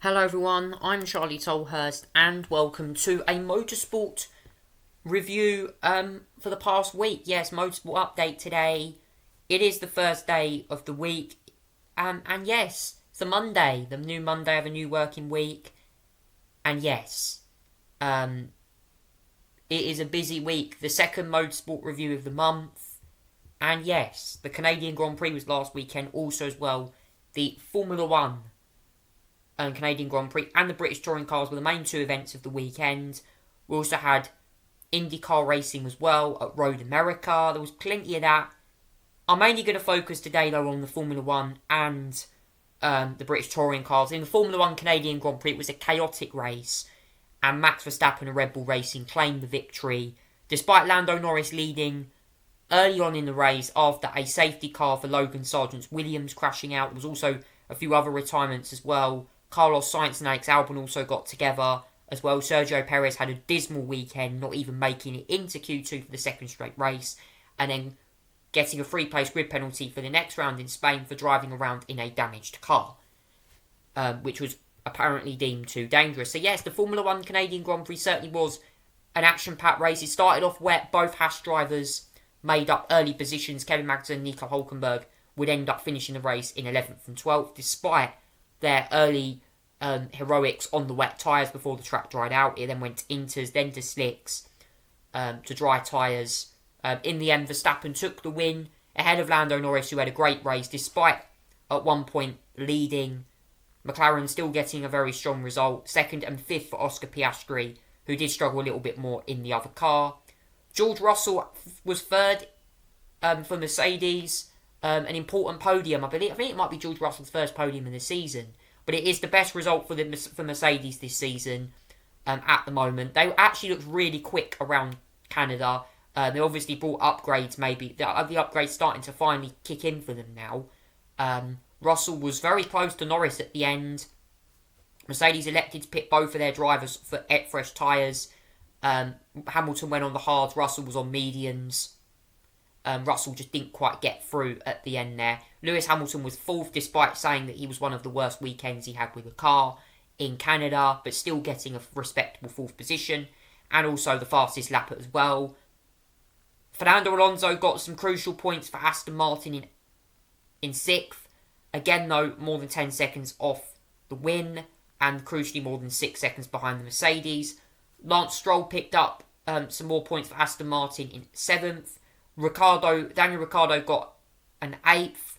Hello everyone, I'm Charlie Tolhurst and welcome to a Motorsport review for the past week. Yes, Motorsport update today. It is the first day of the week and yes, it's a Monday, the new Monday of a new working week. And yes, it is a busy week, the second Motorsport review of the month. And yes, the Canadian Grand Prix was last weekend also as well. The Formula 1 and Canadian Grand Prix and the British Touring Cars were the main two events of the weekend. We also had IndyCar racing as well at Road America. There was plenty of that. I'm mainly going to focus today though on the Formula 1 and the British Touring Cars. In the Formula 1 Canadian Grand Prix, it was a chaotic race and Max Verstappen and Red Bull Racing claimed the victory despite Lando Norris leading early on in the race after a safety car for Logan Sargent's Williams crashing out. There was also a few other retirements as well. Carlos Sainz and Alex Albon also got together as well. Sergio Perez had a dismal weekend, not even making it into Q2 for the second straight race, and then getting a free-place grid penalty for the next round in Spain for driving around in a damaged car, which was apparently deemed too dangerous. So yes, the Formula 1 Canadian Grand Prix certainly was an action-packed race. It started off wet. Both Haas drivers made up early positions. Kevin Magnussen and Nico Hulkenberg would end up finishing the race in 11th and 12th, despite their early heroics on the wet tyres before the track dried out. It then went to inters, then to slicks, to dry tyres. In the end, Verstappen took the win ahead of Lando Norris, who had a great race, despite at one point leading. McLaren still getting a very strong result. Second and fifth for Oscar Piastri, who did struggle a little bit more in the other car. George Russell was third for Mercedes. An important podium, I think it might be George Russell's first podium in the season, but it is the best result for Mercedes this season at the moment. They actually looked really quick around Canada. They obviously brought upgrades, maybe. The upgrades starting to finally kick in for them now. Russell was very close to Norris at the end. Mercedes elected to pit both of their drivers for fresh tyres. Hamilton went on the hards, Russell was on mediums. Russell just didn't quite get through at the end there. Lewis Hamilton was fourth, despite saying that he was one of the worst weekends he had with a car in Canada, but still getting a respectable fourth position, and also the fastest lap as well. Fernando Alonso got some crucial points for Aston Martin in sixth. Again though, more than 10 seconds off the win, and crucially more than 6 seconds behind the Mercedes. Lance Stroll picked up some more points for Aston Martin in seventh. Daniel Ricciardo got an eighth,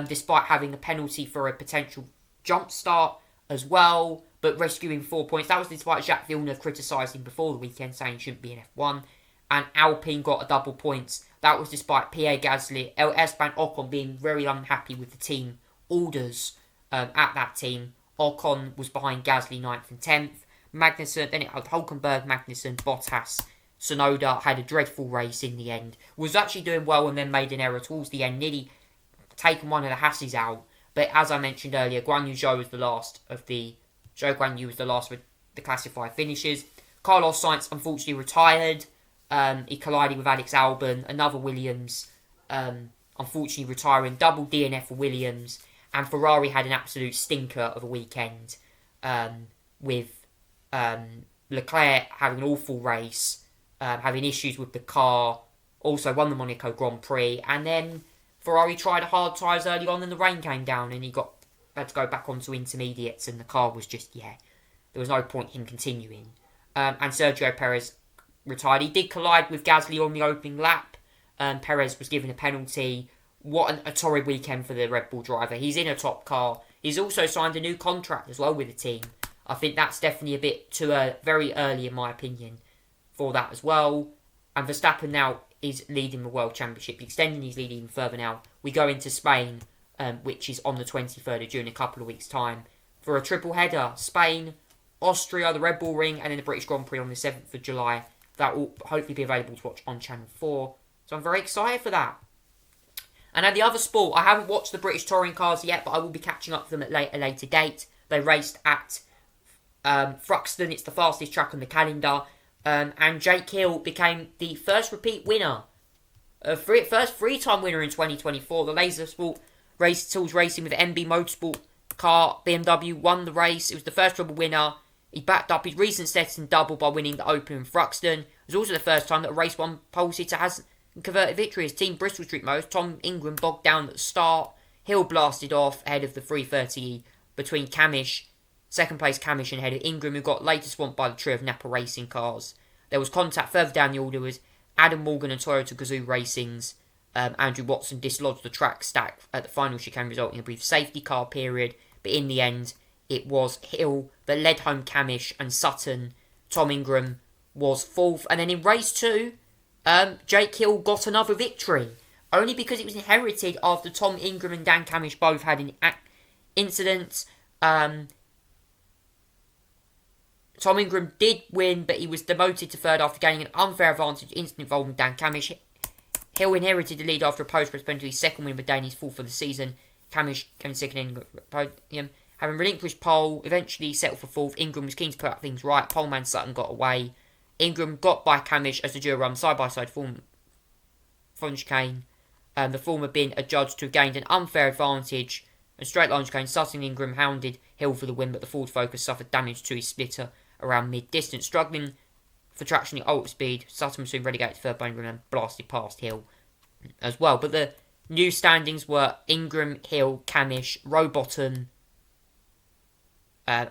despite having a penalty for a potential jump start as well, but rescuing 4 points. That was despite Jacques Villeneuve criticised him before the weekend, saying he shouldn't be in F1. And Alpine got a double points. That was despite Pierre Gasly, Esteban Ocon being very unhappy with the team orders at that team. Ocon was behind Gasly 9th and 10th. Magnussen, then it had Hulkenberg, Magnussen, Bottas. Tsunoda had a dreadful race in the end. Was actually doing well and then made an error towards the end, nearly taken one of the Hasses out. But as I mentioned earlier, Guan Yu Zhou was the last of the classified finishes. Carlos Sainz unfortunately retired. He collided with Alex Albon, another Williams, unfortunately retiring. Double DNF for Williams, and Ferrari had an absolute stinker of a weekend with Leclerc having an awful race. Having issues with the car, also won the Monaco Grand Prix, and then Ferrari tried hard tyres early on and the rain came down and he had to go back onto intermediates and the car was just, there was no point in him continuing. And Sergio Perez retired. He did collide with Gasly on the opening lap. Perez was given a penalty. What a torrid weekend for the Red Bull driver. He's in a top car. He's also signed a new contract as well with the team. I think that's definitely a bit too very early in my opinion for that as well. And Verstappen now is leading the World Championship, extending his lead even further now. We go into Spain, which is on the 23rd of June, a couple of weeks' time, for a triple header. Spain, Austria, the Red Bull Ring, and then the British Grand Prix on the 7th of July. That will hopefully be available to watch on Channel 4. So I'm very excited for that. And at the other sport, I haven't watched the British Touring Cars yet, but I will be catching up to them at a later date. They raced at Thruxton. It's the fastest track on the calendar. And Jake Hill became the first repeat winner, first three-time winner in 2024. The Laser Sport Race Tools Racing with MB Motorsport car, BMW, won the race. It was the first treble winner. He backed up his recent Stetson double by winning the Open in Thruxton. It was also the first time that a race one pole sitter has converted victory. His team Bristol Street Motors, Tom Ingram bogged down at the start. Hill blasted off ahead of the 330 between Camish, second place Camish, and ahead of Ingram, who got later swamped by the trio of Napa Racing cars. There was contact further down the order with Adam Morgan and Toyota Gazoo Racing's Andrew Watson dislodged the track stack at the final chicane, resulting in a brief safety car period. But in the end, it was Hill that led home Camish and Sutton. Tom Ingram was fourth. And then in race 2, Jake Hill got another victory. Only because it was inherited after Tom Ingram and Dan Camish both had an incident. Tom Ingram did win, but he was demoted to third after gaining an unfair advantage incident involving Dan Camish. Hill inherited the lead after a post-postponed to his second win, with Danny's fourth for the season. Camish came second in podium. Having relinquished pole, eventually settled for fourth. Ingram was keen to put things right. Poleman Sutton got away. Ingram got by Camish as the duo run side-by-side from chicane. The former being adjudged to have gained an unfair advantage. And straight line chicane, Sutton and Ingram hounded Hill for the win, but the Ford Focus suffered damage to his splitter around mid-distance. Struggling for traction at ultra speed, Sutton was soon relegated to third by Ingram and blasted past Hill as well. But the new standings were Ingram, Hill, Camish, Rowbottom,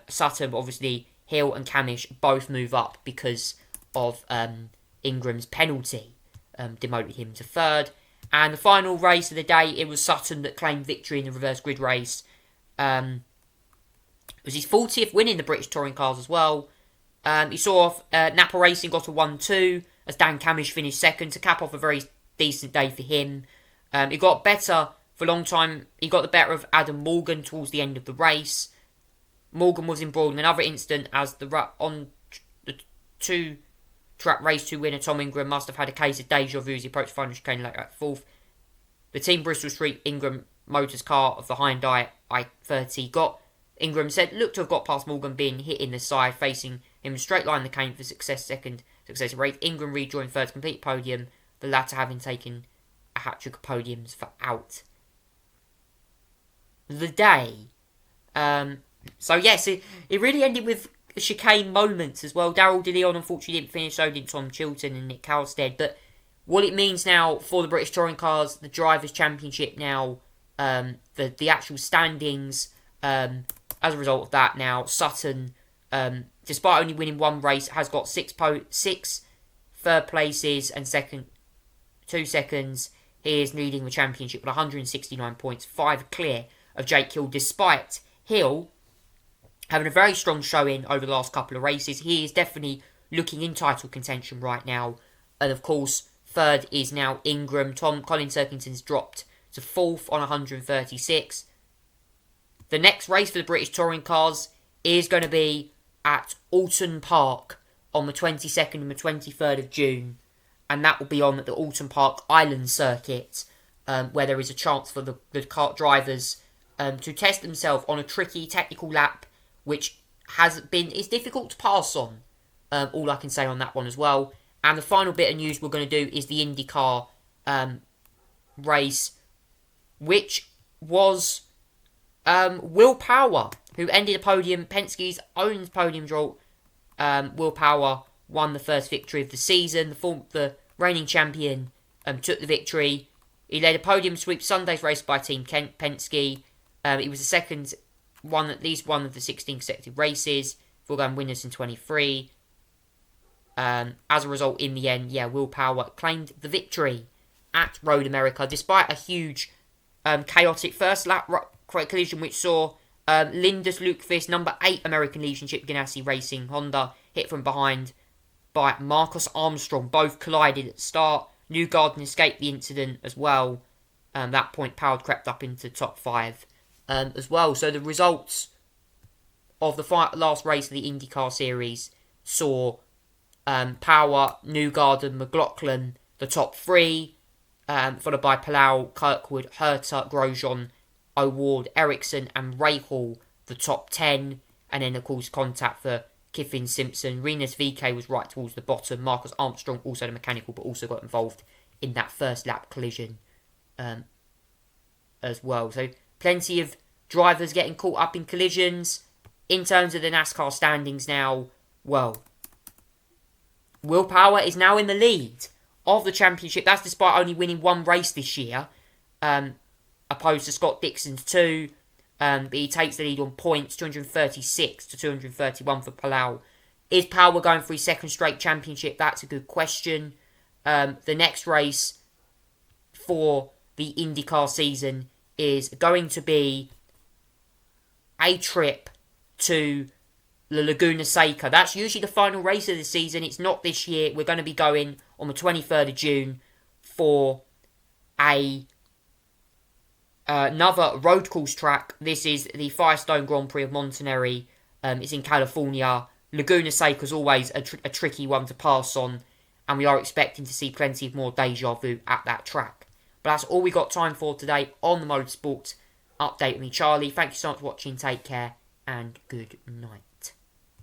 Sutton. Obviously, Hill and Camish both move up because of Ingram's penalty, demoted him to third. And the final race of the day, it was Sutton that claimed victory in the reverse grid race. It was his 40th win in the British touring cars as well. He saw off Napa Racing got a 1-2 as Dan Camish finished second to cap off a very decent day for him. He got better for a long time. He got the better of Adam Morgan towards the end of the race. Morgan was embroiled in another incident as on the two-track race 2 winner Tom Ingram must have had a case of deja vu as he approached the final chicane like at fourth. The team Bristol Street Ingram Motors car of the Hyundai i30 got Ingram said looked to have got past Morgan, being hit in the side, facing him straight line the cane for second successive race. Ingram rejoined third to complete podium, the latter having taken a hat-trick of podiums for out the day. So yes, it really ended with chicane moments as well. Daryl DeLeon unfortunately didn't finish, so did Tom Chilton and Nick Halstead. But what it means now for the British Touring Cars, the Drivers' Championship now, the actual standings, as a result of that now, Sutton, despite only winning one race, has got six third places and 2 seconds. He is leading the championship with 169 points, 5 clear of Jake Hill, despite Hill having a very strong showing over the last couple of races. He is definitely looking in title contention right now. And of course, third is now Ingram. Colin Turkington's dropped to fourth on 136. The next race for the British Touring Cars is going to be at Alton Park on the 22nd and the 23rd of June. And that will be on the Alton Park Island Circuit, where there is a chance for the kart drivers to test themselves on a tricky technical lap, which is difficult to pass on. All I can say on that one as well. And the final bit of news we're going to do is the IndyCar race, which was Will Power, who ended a podium, Penske's own podium draw. Will Power won the first victory of the season. The reigning champion took the victory. He led a podium sweep Sunday's race by Team Penske. He was the second, won at least one of the 16 consecutive races. Four-game winners in 23. As a result, in the end, Will Power claimed the victory at Road America, despite a huge chaotic first lap collision which saw Linus Lundqvist, number 8 American Legion Chip Ganassi Racing Honda, hit from behind by Marcus Armstrong. Both collided at the start. Newgarden escaped the incident as well. That point, Power crept up into top 5 as well. So the results of the last race of the IndyCar series saw Power, Newgarden, McLaughlin, the top 3, followed by Palau, Kirkwood, Herter, Grosjean, O'Ward, Ericsson and Rahal, the top 10. And then, of course, contact for Kiffin, Simpson. Renus VK was right towards the bottom. Marcus Armstrong, also the mechanical, but also got involved in that first lap collision as well. So plenty of drivers getting caught up in collisions. In terms of the NASCAR standings now, well, Will Power is now in the lead of the championship. That's despite only winning one race this year, opposed to Scott Dixon's 2. But he takes the lead on points, 236 to 231 for Palau. Is Power going for his second straight championship? That's a good question. The next race for the IndyCar season is going to be a trip to the Laguna Seca. That's usually the final race of the season. It's not this year. We're going to be going on the 23rd of June for another road course track. This is the Firestone Grand Prix of Montanari. It's in California. Laguna Seca is always a tricky one to pass on, and we are expecting to see plenty of more deja vu at that track. But that's all we got time for today on the Motorsport Update with me, Charlie. Thank you so much for watching. Take care and good night.